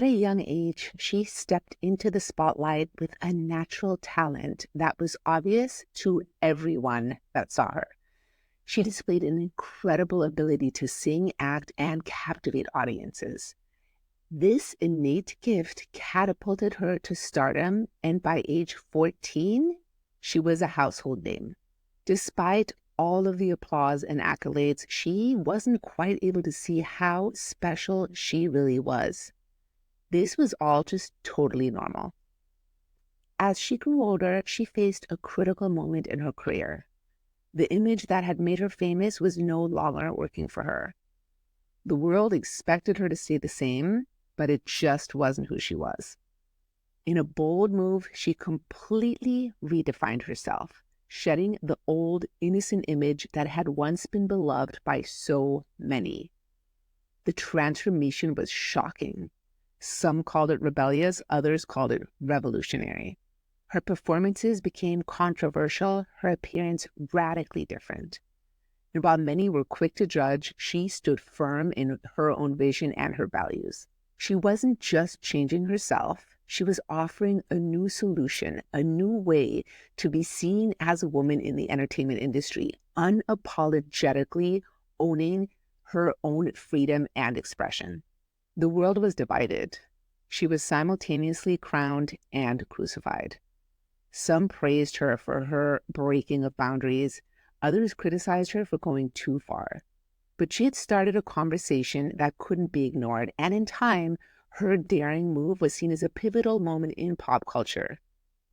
At a young age, she stepped into the spotlight with a natural talent that was obvious to everyone that saw her. She displayed an incredible ability to sing, act, and captivate audiences. This innate gift catapulted her to stardom, and by age 14, she was a household name. Despite all of the applause and accolades, she wasn't quite able to see how special she really was. This was all just totally normal. As she grew older, she faced a critical moment in her career. The image that had made her famous was no longer working for her. The world expected her to stay the same, but it just wasn't who she was. In a bold move, she completely redefined herself, shedding the old, innocent image that had once been beloved by so many. The transformation was shocking. Some called it rebellious, others called it revolutionary. Her performances became controversial, her appearance radically different. And while many were quick to judge, she stood firm in her own vision and her values. She wasn't just changing herself, she was offering a new solution, a new way to be seen as a woman in the entertainment industry, unapologetically owning her own freedom and expression. The world was divided. She was simultaneously crowned and crucified. Some praised her for her breaking of boundaries. Others criticized her for going too far. But she had started a conversation that couldn't be ignored, and in time, her daring move was seen as a pivotal moment in pop culture.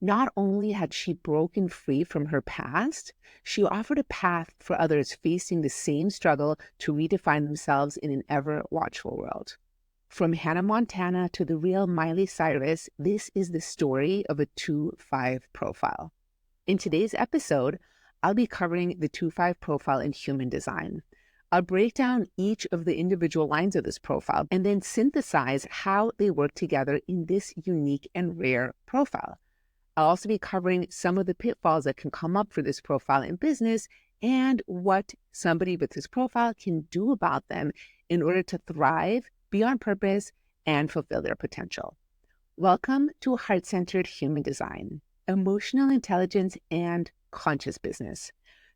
Not only had she broken free from her past, she offered a path for others facing the same struggle to redefine themselves in an ever-watchful world. From Hannah Montana to the real Miley Cyrus, this is the story of a 2-5 profile. In today's episode, I'll be covering the 2-5 profile in human design. I'll break down each of the individual lines of this profile and then synthesize how they work together in this unique and rare profile. I'll also be covering some of the pitfalls that can come up for this profile in business and what somebody with this profile can do about them in order to thrive, be on purpose, and fulfill their potential. Welcome to Heart-Centered Human Design, Emotional Intelligence, and Conscious Business,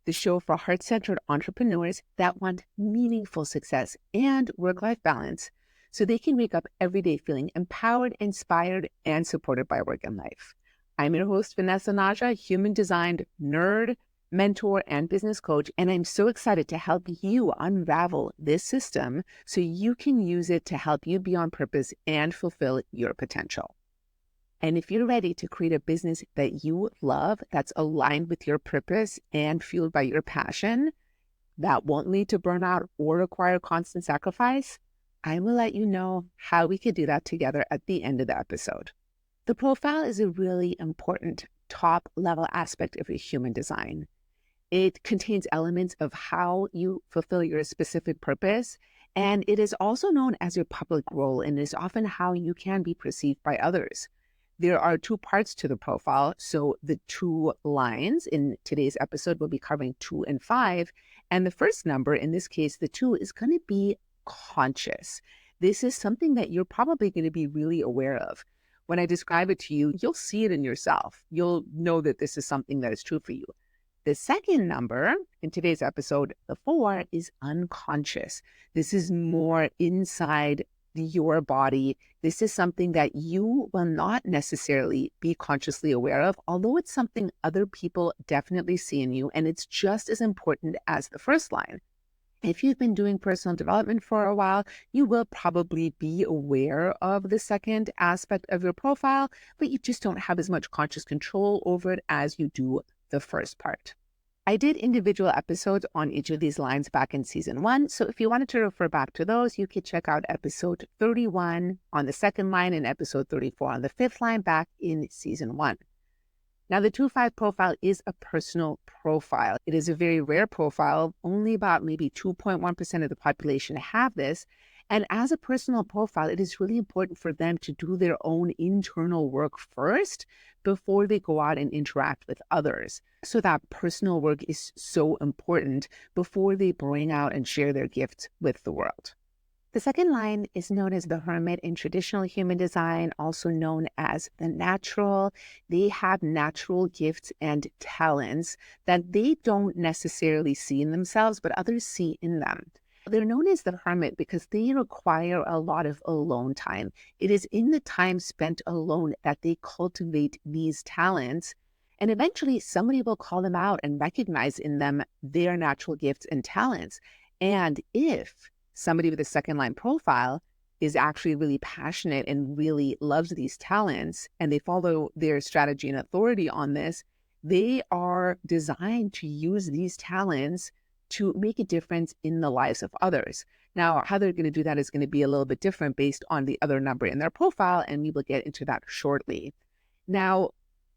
the show for heart-centered entrepreneurs that want meaningful success and work-life balance so they can wake up every day feeling empowered, inspired, and supported by work and life. I'm your host, Vanessa Naja, human design nerd, mentor, and business coach, and I'm so excited to help you unravel this system so you can use it to help you be on purpose and fulfill your potential. And if you're ready to create a business that you love, that's aligned with your purpose and fueled by your passion, that won't lead to burnout or require constant sacrifice, I will let you know how we could do that together at the end of the episode. The profile is a really important top-level aspect of your human design. It contains elements of how you fulfill your specific purpose, and it is also known as your public role and is often how you can be perceived by others. There are two parts to the profile, so the two lines in today's episode will be covering 2 and 5, and the first number, in this case, the 2, is going to be conscious. This is something that you're probably going to be really aware of. When I describe it to you, you'll see it in yourself. You'll know that this is something that is true for you. The second number in today's episode, the 4, is unconscious. This is more inside your body. This is something that you will not necessarily be consciously aware of, although it's something other people definitely see in you, and it's just as important as the first line. If you've been doing personal development for a while, you will probably be aware of the second aspect of your profile, but you just don't have as much conscious control over it as you do the first part. I did individual episodes on each of these lines back in season 1, so if you wanted to refer back to those, you could check out episode 31 on the second line and episode 34 on the fifth line back in season 1. Now, the 2-5 profile is a personal profile. It is a very rare profile. Only about maybe 2.1% of the population have this. And as a personal profile, it is really important for them to do their own internal work first before they go out and interact with others. So that personal work is so important before they bring out and share their gifts with the world. The second line is known as the Hermit in traditional human design, also known as the natural. They have natural gifts and talents that they don't necessarily see in themselves, but others see in them. They're known as the Hermit because they require a lot of alone time. It is in the time spent alone that they cultivate these talents. And eventually somebody will call them out and recognize in them their natural gifts and talents. And if somebody with a second line profile is actually really passionate and really loves these talents and they follow their strategy and authority on this, they are designed to use these talents to make a difference in the lives of others. Now, how they're going to do that is going to be a little bit different based on the other number in their profile, and we will get into that shortly. Now,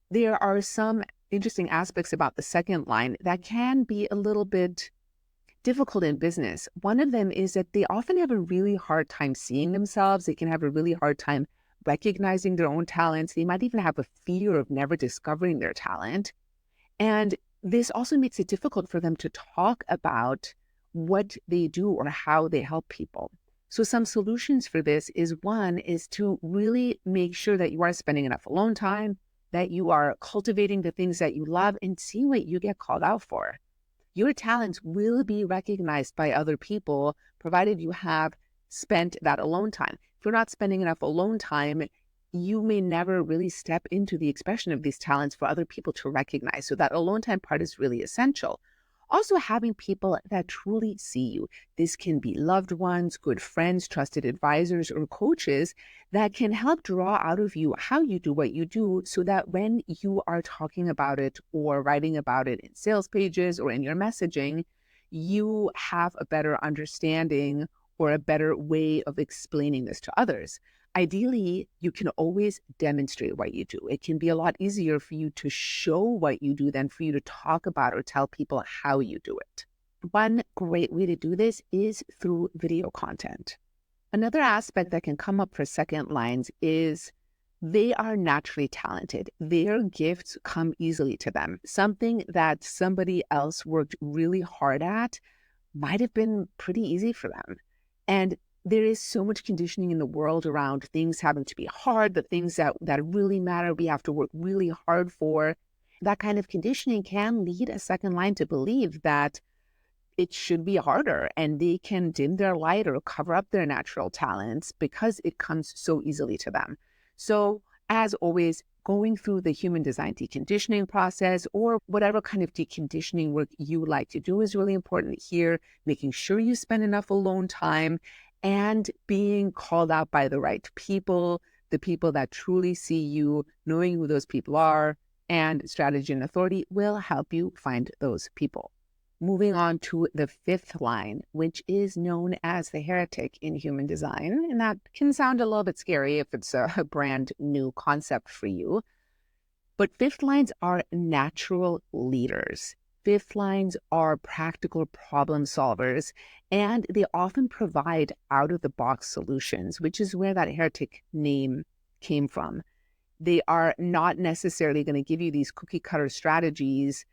there are some interesting aspects about the second line that can be a little bit difficult in business. One of them is that they often have a really hard time seeing themselves. They can have a really hard time recognizing their own talents. They might even have a fear of never discovering their talent. And this also makes it difficult for them to talk about what they do or how they help people. So some solutions for this is, one is to really make sure that you are spending enough alone time, that you are cultivating the things that you love, and see what you get called out for. Your talents will be recognized by other people, provided you have spent that alone time. If you're not spending enough alone time, you may never really step into the expression of these talents for other people to recognize. So that alone time part is really essential. Also, having people that truly see you. This can be loved ones, good friends, trusted advisors, or coaches that can help draw out of you how you do what you do, so that when you are talking about it or writing about it in sales pages or in your messaging, you have a better understanding or a better way of explaining this to others. Ideally, you can always demonstrate what you do. It can be a lot easier for you to show what you do than for you to talk about or tell people how you do it. One great way to do this is through video content. Another aspect that can come up for second lines is they are naturally talented. Their gifts come easily to them. Something that somebody else worked really hard at might have been pretty easy for them. And there is so much conditioning in the world around things having to be hard, the things that really matter, we have to work really hard for. That kind of conditioning can lead a second line to believe that it should be harder and they can dim their light or cover up their natural talents because it comes so easily to them. So as always, going through the human design deconditioning process or whatever kind of deconditioning work you like to do is really important here, making sure you spend enough alone time and being called out by the right people, the people that truly see you, knowing who those people are, and strategy and authority will help you find those people. Moving on to the fifth line, which is known as the Heretic in Human Design. And that can sound a little bit scary if it's a brand new concept for you. But fifth lines are natural leaders. Fifth lines are practical problem solvers, and they often provide out-of-the-box solutions, which is where that Heretic name came from. They are not necessarily going to give you these cookie-cutter strategies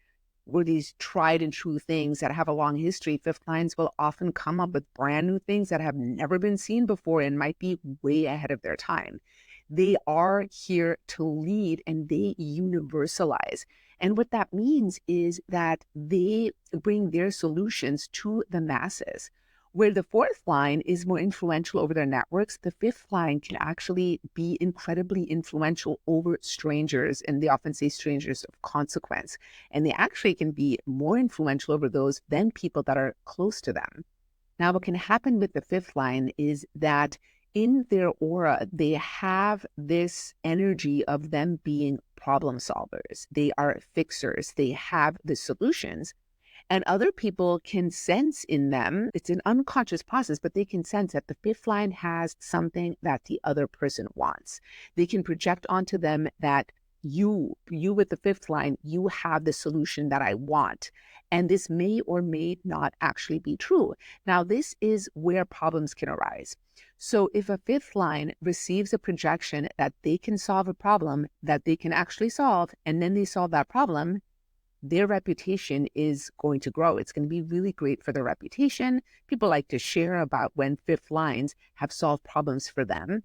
or these tried and true things that have a long history. Fifth lines will often come up with brand new things that have never been seen before and might be way ahead of their time. They are here to lead and they universalize. And what that means is that they bring their solutions to the masses. Where the fourth line is more influential over their networks, the fifth line can actually be incredibly influential over strangers. And they often say strangers of consequence. And they actually can be more influential over those than people that are close to them. Now, what can happen with the fifth line is that in their aura, they have this energy of them being problem solvers. They are fixers. They have the solutions. And other people can sense in them, it's an unconscious process, but they can sense that the fifth line has something that the other person wants. They can project onto them that you with the fifth line, you have the solution that I want. And this may or may not actually be true. Now, this is where problems can arise. So if a fifth line receives a projection that they can solve a problem that they can actually solve, and then they solve that problem, their reputation is going to grow. It's going to be really great for their reputation. People like to share about when fifth lines have solved problems for them.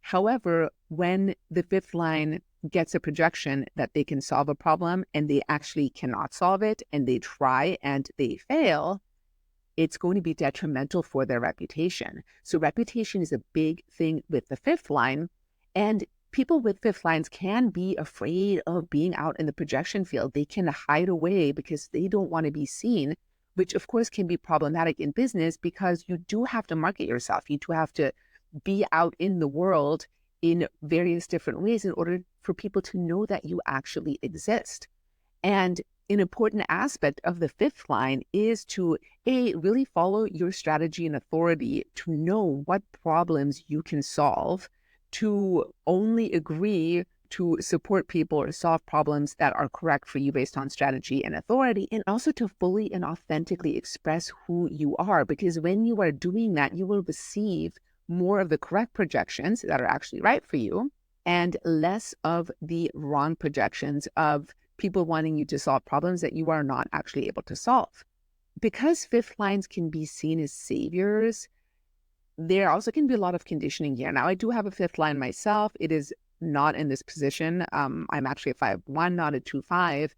However, when the fifth line gets a projection that they can solve a problem and they actually cannot solve it and they try and they fail, it's going to be detrimental for their reputation. So reputation is a big thing with the fifth line. And people with fifth lines can be afraid of being out in the projection field. They can hide away because they don't want to be seen, which of course can be problematic in business because you do have to market yourself. You do have to be out in the world in various different ways in order for people to know that you actually exist. And an important aspect of the fifth line is to really follow your strategy and authority to know what problems you can solve, to only agree to support people or solve problems that are correct for you based on strategy and authority, and also to fully and authentically express who you are. Because when you are doing that, you will receive more of the correct projections that are actually right for you and less of the wrong projections of people wanting you to solve problems that you are not actually able to solve. Because fifth lines can be seen as saviors, there also can be a lot of conditioning here. Now, I do have a fifth line myself. It is not in this position. I'm actually a 5-1, not a 2-5.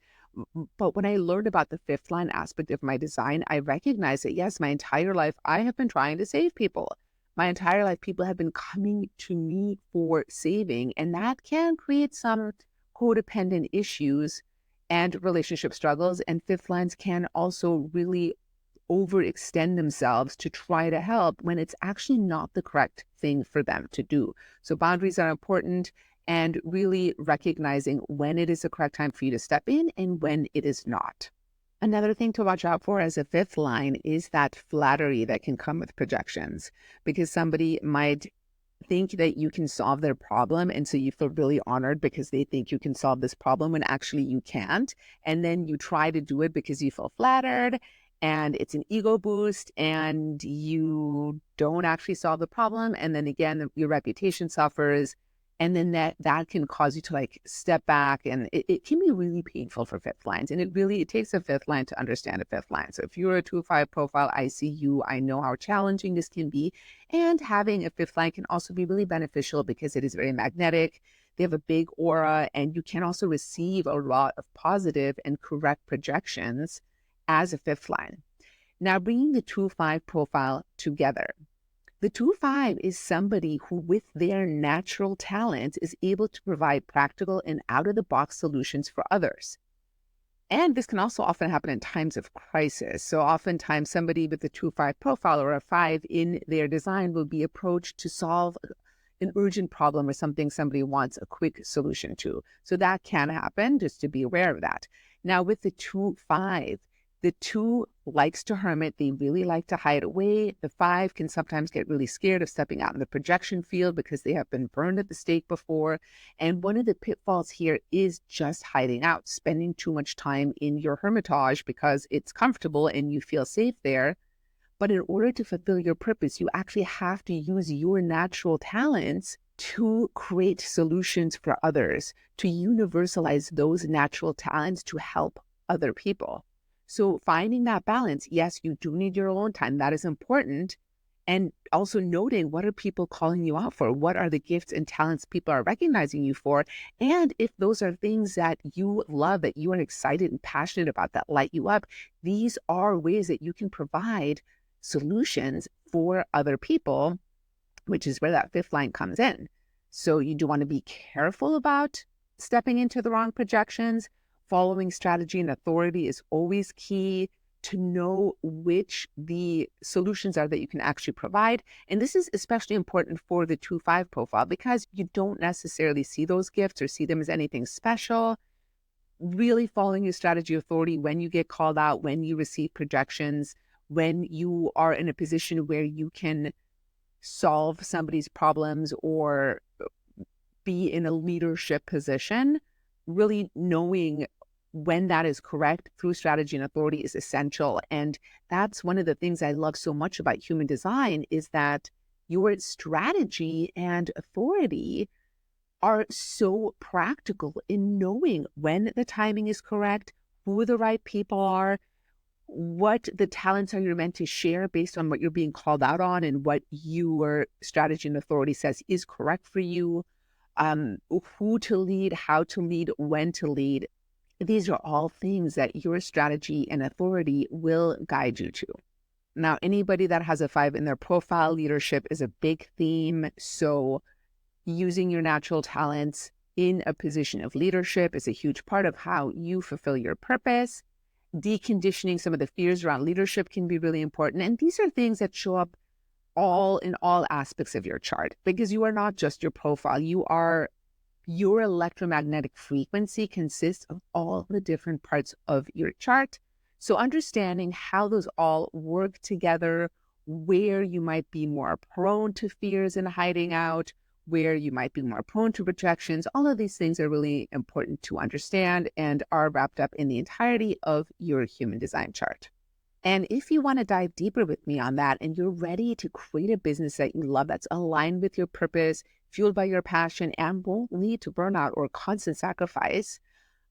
But when I learned about the fifth line aspect of my design, I recognized that, yes, my entire life, I have been trying to save people. My entire life, people have been coming to me for saving, and that can create some codependent issues and relationship struggles. And fifth lines can also really overextend themselves to try to help when it's actually not the correct thing for them to do. So boundaries are important, and really recognizing when it is the correct time for you to step in and when it is not. Another thing to watch out for as a fifth line is that flattery that can come with projections, because somebody might think that you can solve their problem. And so you feel really honored because they think you can solve this problem when actually you can't. And then you try to do it because you feel flattered and it's an ego boost and you don't actually solve the problem. And then again, your reputation suffers. And then that can cause you to step back, and it can be really painful for fifth lines. And it takes a fifth line to understand a fifth line. So if you're a 2-5 profile, I see you, I know how challenging this can be. And having a fifth line can also be really beneficial because it is very magnetic. They have a big aura, and you can also receive a lot of positive and correct projections as a fifth line. Now, bringing the 2-5 profile together. The 2-5 is somebody who, with their natural talent, is able to provide practical and out-of-the-box solutions for others. And this can also often happen in times of crisis. So oftentimes somebody with a 2-5 profile or a 5 in their design will be approached to solve an urgent problem or something somebody wants a quick solution to. So that can happen, just to be aware of that. Now, with the 2-5, the 2 likes to hermit. They really like to hide away. The 5 can sometimes get really scared of stepping out in the projection field because they have been burned at the stake before. And one of the pitfalls here is just hiding out, spending too much time in your hermitage because it's comfortable and you feel safe there. But in order to fulfill your purpose, you actually have to use your natural talents to create solutions for others, to universalize those natural talents to help other people. So finding that balance, yes, you do need your alone time. That is important. And also noting, what are people calling you out for? What are the gifts and talents people are recognizing you for? And if those are things that you love, that you are excited and passionate about, that light you up, these are ways that you can provide solutions for other people, which is where that fifth line comes in. So you do want to be careful about stepping into the wrong projections. Following strategy and authority is always key to know which the solutions are that you can actually provide. And this is especially important for the 2-5 profile because you don't necessarily see those gifts or see them as anything special. Really following your strategy authority when you get called out, when you receive projections, when you are in a position where you can solve somebody's problems or be in a leadership position, really knowing when that is correct through strategy and authority is essential. And that's one of the things I love so much about human design is that your strategy and authority are so practical in knowing when the timing is correct, who the right people are, what the talents are you're meant to share based on what you're being called out on and what your strategy and authority says is correct for you, who to lead, how to lead, when to lead. These are all things that your strategy and authority will guide you to. Now, anybody that has a 5 in their profile, leadership is a big theme. So using your natural talents in a position of leadership is a huge part of how you fulfill your purpose. Deconditioning some of the fears around leadership can be really important. And these are things that show up in all aspects of your chart, because you are not just your profile. Your electromagnetic frequency consists of all the different parts of your chart. So understanding how those all work together, where you might be more prone to fears and hiding out, where you might be more prone to rejections, all of these things are really important to understand and are wrapped up in the entirety of your human design chart. And if you want to dive deeper with me on that and you're ready to create a business that you love, that's aligned with your purpose, fueled by your passion, and won't lead to burnout or constant sacrifice,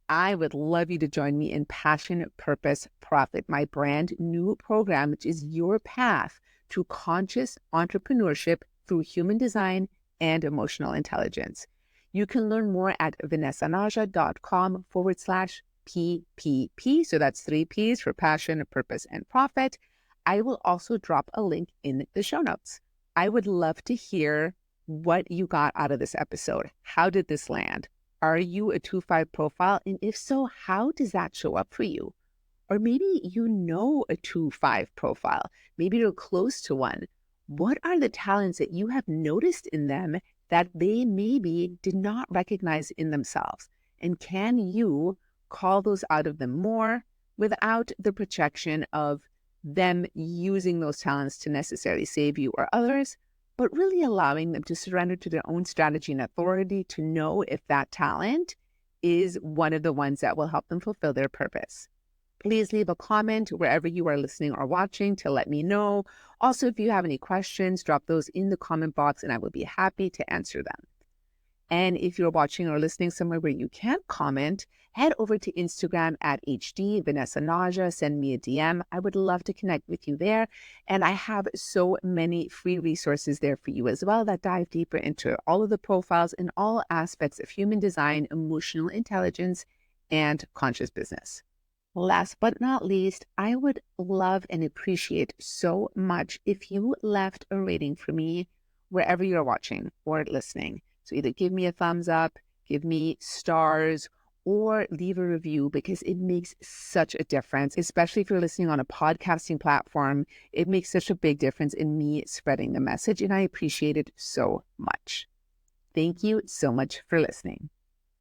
I would love you to join me in Passion, Purpose, Profit, my brand new program, which is your path to conscious entrepreneurship through human design and emotional intelligence. You can learn more at vanessanaja.com/PPP. So that's 3 P's for passion, purpose, and profit. I will also drop a link in the show notes. I would love to hear what you got out of this episode. How did this land? Are you a 2-5 profile? And if so, how does that show up for you? Or maybe you know a 2-5 profile. Maybe you're close to one. What are the talents that you have noticed in them that they maybe did not recognize in themselves? And can you call those out of them more without the projection of them using those talents to necessarily save you or others, but really allowing them to surrender to their own strategy and authority to know if that talent is one of the ones that will help them fulfill their purpose? Please leave a comment wherever you are listening or watching to let me know. Also, if you have any questions, drop those in the comment box and I will be happy to answer them. And if you're watching or listening somewhere where you can't comment, head over to Instagram at HD Vanessa Naja, send me a DM. I would love to connect with you there. And I have so many free resources there for you as well that dive deeper into all of the profiles and all aspects of human design, emotional intelligence, and conscious business. Last but not least, I would love and appreciate so much if you left a rating for me wherever you're watching or listening. So either give me a thumbs up, give me stars, or leave a review, because it makes such a difference, especially if you're listening on a podcasting platform. It makes such a big difference in me spreading the message, and I appreciate it so much. Thank you so much for listening.